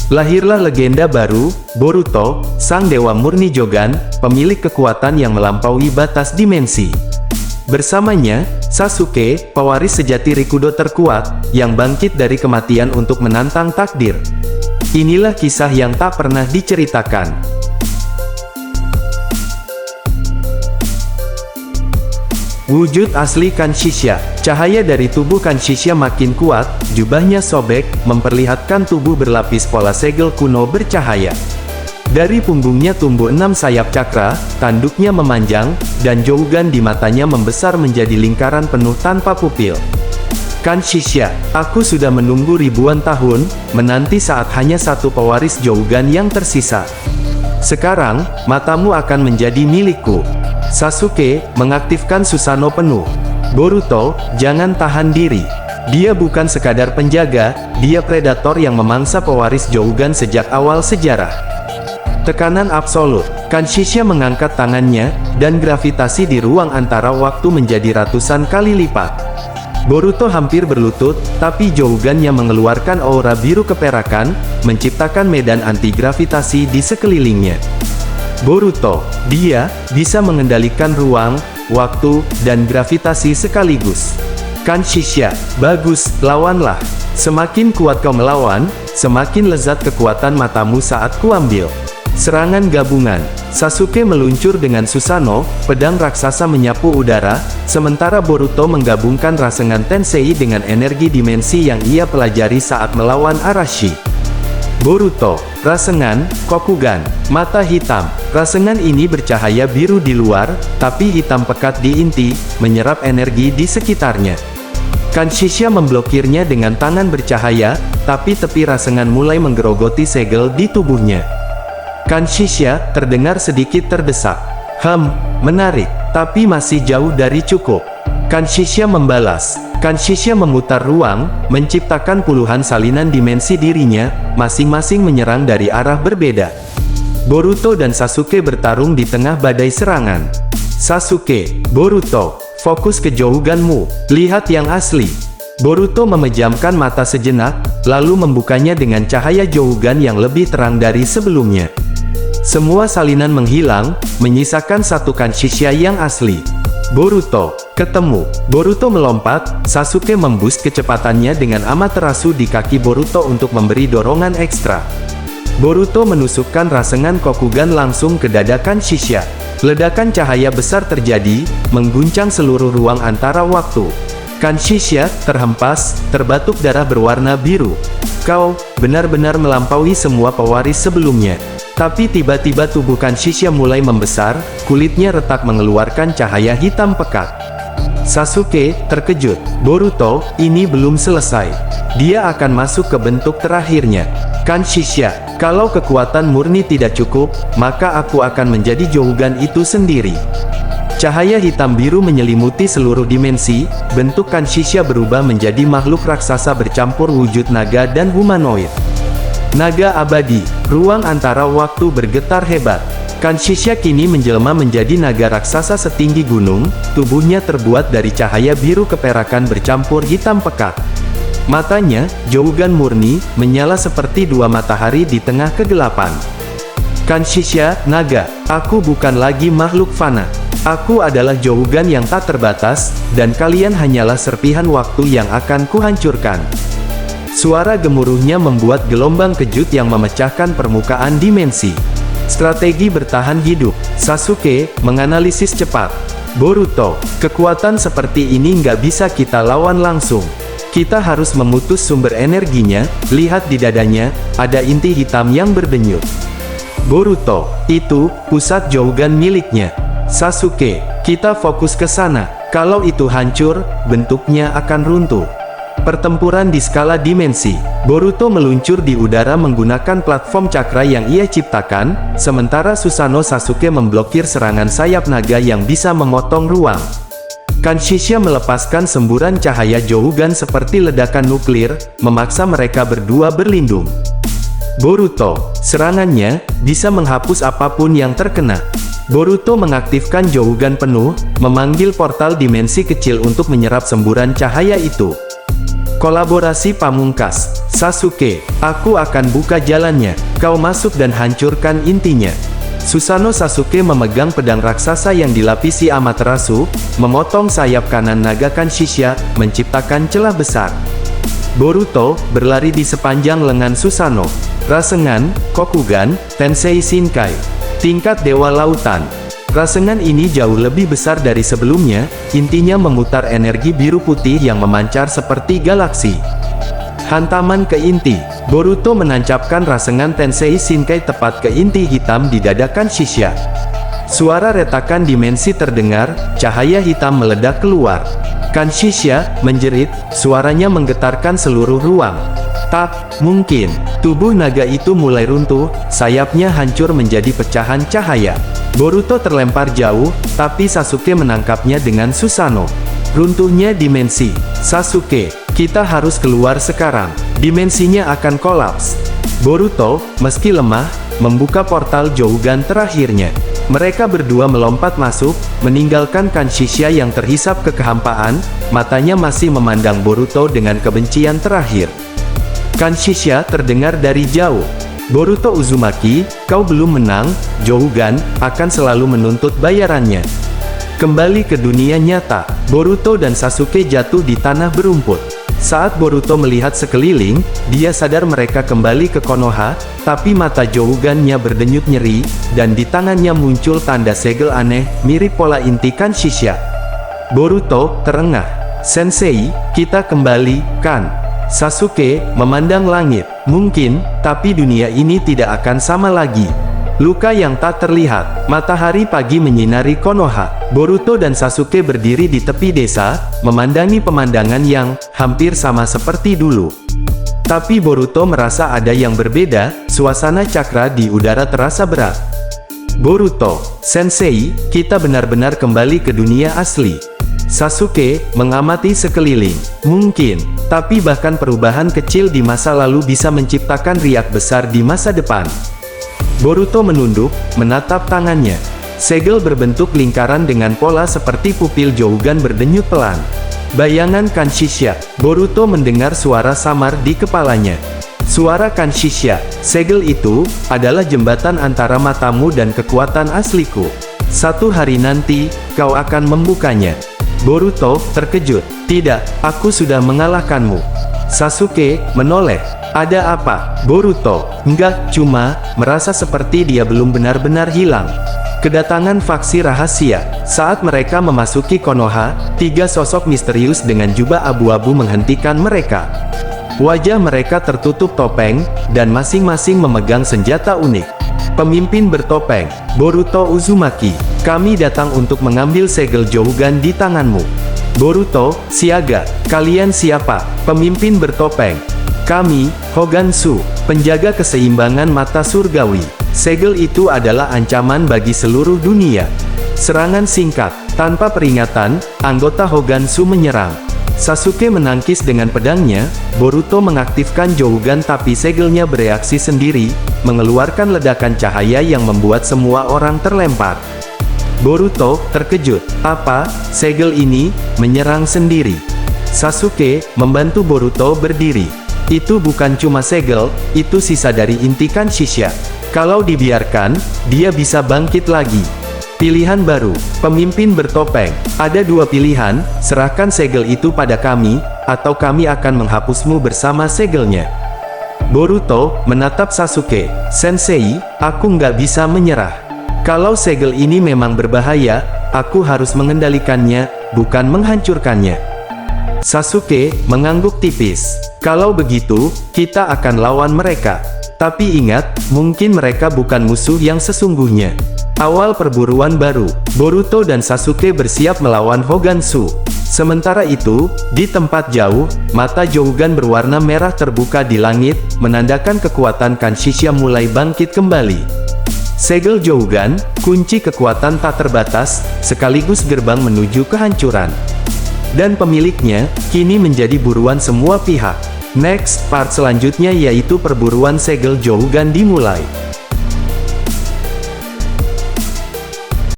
Lahirlah legenda baru, Boruto, sang dewa murni Jogan, pemilik kekuatan yang melampaui batas dimensi. Bersamanya, Sasuke, pewaris sejati Rikudo terkuat, yang bangkit dari kematian untuk menantang takdir. Inilah kisah yang tak pernah diceritakan. Wujud asli Kanshisha. Cahaya dari tubuh Kanshisha makin kuat, jubahnya sobek, memperlihatkan tubuh berlapis pola segel kuno bercahaya. Dari punggungnya tumbuh 6 sayap cakra, tanduknya memanjang, dan jougan di matanya membesar menjadi lingkaran penuh tanpa pupil. Kanshisha, aku sudah menunggu ribuan tahun, menanti saat hanya satu pewaris jougan yang tersisa. Sekarang, matamu akan menjadi milikku. Sasuke mengaktifkan Susanoo penuh. Boruto, jangan tahan diri. Dia bukan sekadar penjaga, dia predator yang memangsa pewaris jougan sejak awal sejarah. Tekanan absolut. Kanshisha mengangkat tangannya, dan gravitasi di ruang antara waktu menjadi ratusan kali lipat. Boruto hampir berlutut, tapi jougannya mengeluarkan aura biru keperakan, menciptakan medan anti-gravitasi di sekelilingnya. Boruto, dia bisa mengendalikan ruang, waktu, dan gravitasi sekaligus. Kanshisha, bagus, lawanlah. Semakin kuat kau melawan, semakin lezat kekuatan matamu saat kuambil. Serangan gabungan. Sasuke meluncur dengan Susanoo, pedang raksasa menyapu udara, sementara Boruto menggabungkan rasengan Tensei dengan energi dimensi yang ia pelajari saat melawan Arashi. Boruto, rasengan, Kokugan, mata hitam. Rasengan ini bercahaya biru di luar, tapi hitam pekat di inti, menyerap energi di sekitarnya. Kanshisha memblokirnya dengan tangan bercahaya, tapi tepi rasengan mulai menggerogoti segel di tubuhnya. Kanshisha terdengar sedikit terdesak. Menarik, tapi masih jauh dari cukup. Kanshisha membalas. Kanshisha memutar ruang, menciptakan puluhan salinan dimensi dirinya, masing-masing menyerang dari arah berbeda. Boruto dan Sasuke bertarung di tengah badai serangan. Sasuke, Boruto, fokus ke jouganmu, lihat yang asli. Boruto memejamkan mata sejenak, lalu membukanya dengan cahaya jougan yang lebih terang dari sebelumnya. Semua salinan menghilang, menyisakan satu Kanshisha yang asli. Boruto, ketemu. Boruto melompat, Sasuke memboost kecepatannya dengan Amaterasu di kaki Boruto untuk memberi dorongan ekstra. Boruto menusukkan rasengan Kokugan langsung ke dada Kanshisha. Ledakan cahaya besar terjadi, mengguncang seluruh ruang antara waktu. Kanshisha terhempas, terbatuk darah berwarna biru. Kau benar-benar melampaui semua pewaris sebelumnya. Tapi tiba-tiba tubuh Kanshisha mulai membesar, kulitnya retak mengeluarkan cahaya hitam pekat. Sasuke terkejut. Boruto, ini belum selesai. Dia akan masuk ke bentuk terakhirnya. Kanshisha, kalau kekuatan murni tidak cukup, maka aku akan menjadi jougan itu sendiri. Cahaya hitam biru menyelimuti seluruh dimensi, bentuk Kanshisha berubah menjadi makhluk raksasa bercampur wujud naga dan humanoid. Naga abadi, ruang antara waktu bergetar hebat. Kanshisha kini menjelma menjadi naga raksasa setinggi gunung, tubuhnya terbuat dari cahaya biru keperakan bercampur hitam pekat. Matanya, jougan murni, menyala seperti dua matahari di tengah kegelapan. Kanshisha, naga, aku bukan lagi makhluk fana. Aku adalah jougan yang tak terbatas, dan kalian hanyalah serpihan waktu yang akan kuhancurkan. Suara gemuruhnya membuat gelombang kejut yang memecahkan permukaan dimensi. Strategi bertahan hidup. Sasuke menganalisis cepat. Boruto, kekuatan seperti ini nggak bisa kita lawan langsung. Kita harus memutus sumber energinya. Lihat di dadanya, ada inti hitam yang berdenyut. Boruto, itu pusat jougan miliknya. Sasuke, kita fokus ke sana. Kalau itu hancur, bentuknya akan runtuh. Pertempuran di skala dimensi. Boruto meluncur di udara menggunakan platform cakra yang ia ciptakan, sementara Susanoo Sasuke memblokir serangan sayap naga yang bisa memotong ruang. Kanshisha melepaskan semburan cahaya jougan seperti ledakan nuklir, memaksa mereka berdua berlindung. Boruto, serangannya bisa menghapus apapun yang terkena. Boruto mengaktifkan jougan penuh, memanggil portal dimensi kecil untuk menyerap semburan cahaya itu. Kolaborasi pamungkas. Sasuke, aku akan buka jalannya. Kau masuk dan hancurkan intinya. Susanoo Sasuke memegang pedang raksasa yang dilapisi Amaterasu, memotong sayap kanan naga Kanshishia, menciptakan celah besar. Boruto berlari di sepanjang lengan Susanoo. Rasengan, Kokugan, Tensei Shinkai. Tingkat Dewa Lautan. Rasengan ini jauh lebih besar dari sebelumnya, intinya memutar energi biru putih yang memancar seperti galaksi. Hantaman ke inti. Boruto menancapkan rasengan Tensei Shinkai tepat ke inti hitam di dada Kanshishia. Suara retakan dimensi terdengar, cahaya hitam meledak keluar. Kanshishia menjerit, suaranya menggetarkan seluruh ruang. Tak mungkin. Tubuh naga itu mulai runtuh, sayapnya hancur menjadi pecahan cahaya. Boruto terlempar jauh, tapi Sasuke menangkapnya dengan Susanoo. Runtuhnya dimensi. Sasuke, kita harus keluar sekarang. Dimensinya akan kolaps. Boruto, meski lemah, membuka portal Jougan terakhirnya. Mereka berdua melompat masuk, meninggalkan Kanshishia yang terhisap ke kehampaan, matanya masih memandang Boruto dengan kebencian terakhir. Kanshishia terdengar dari jauh. Boruto Uzumaki, kau belum menang, Jougan akan selalu menuntut bayarannya. Kembali ke dunia nyata, Boruto dan Sasuke jatuh di tanah berumput. Saat Boruto melihat sekeliling, dia sadar mereka kembali ke Konoha, tapi mata Jougan-nya berdenyut nyeri, dan di tangannya muncul tanda segel aneh, mirip pola inti Kanshishia. Boruto terengah. Sensei, kita kembali, kan? Sasuke memandang langit. Mungkin, tapi dunia ini tidak akan sama lagi. Luka yang tak terlihat. Matahari pagi menyinari Konoha. Boruto dan Sasuke berdiri di tepi desa, memandangi pemandangan yang hampir sama seperti dulu. Tapi Boruto merasa ada yang berbeda, suasana cakra di udara terasa berat. Boruto, Sensei, kita benar-benar kembali ke dunia asli. Sasuke mengamati sekeliling. Mungkin, tapi bahkan perubahan kecil di masa lalu bisa menciptakan riak besar di masa depan. Boruto menunduk, menatap tangannya. Segel berbentuk lingkaran dengan pola seperti pupil Jougan berdenyut pelan. Bayangan Kanshishia. Boruto mendengar suara samar di kepalanya. Suara Kanshishia, segel itu adalah jembatan antara matamu dan kekuatan asliku. Suatu hari nanti, kau akan membukanya. Boruto terkejut. Tidak, aku sudah mengalahkanmu. Sasuke menoleh. Ada apa? Boruto, enggak, cuma merasa seperti dia belum benar-benar hilang. Kedatangan faksi rahasia. Saat mereka memasuki Konoha, 3 sosok misterius dengan jubah abu-abu menghentikan mereka. Wajah mereka tertutup topeng, dan masing-masing memegang senjata unik. Pemimpin bertopeng, Boruto Uzumaki, kami datang untuk mengambil segel Jougan di tanganmu. Boruto, siaga, kalian siapa? Pemimpin bertopeng, kami, Hogansu, penjaga keseimbangan mata surgawi. Segel itu adalah ancaman bagi seluruh dunia. Serangan singkat, tanpa peringatan, anggota Hogansu menyerang. Sasuke menangkis dengan pedangnya, Boruto mengaktifkan Jougan tapi segelnya bereaksi sendiri, mengeluarkan ledakan cahaya yang membuat semua orang terlempar. Boruto terkejut. Apa, segel ini menyerang sendiri? Sasuke membantu Boruto berdiri. Itu bukan cuma segel, itu sisa dari inti Kanshishia. Kalau dibiarkan, dia bisa bangkit lagi. Pilihan baru, pemimpin bertopeng. Ada 2 pilihan, serahkan segel itu pada kami, atau kami akan menghapusmu bersama segelnya. Boruto menatap Sasuke. Sensei, aku nggak bisa menyerah. Kalau segel ini memang berbahaya, aku harus mengendalikannya, bukan menghancurkannya. Sasuke mengangguk tipis. Kalau begitu, kita akan lawan mereka. Tapi ingat, mungkin mereka bukan musuh yang sesungguhnya. Awal perburuan baru, Boruto dan Sasuke bersiap melawan Hogansu. Sementara itu, di tempat jauh, mata Jougan berwarna merah terbuka di langit, menandakan kekuatan Kanshishia mulai bangkit kembali. Segel Jougan, kunci kekuatan tak terbatas, sekaligus gerbang menuju kehancuran. Dan pemiliknya, kini menjadi buruan semua pihak. Next, part selanjutnya yaitu perburuan segel Jougan dimulai.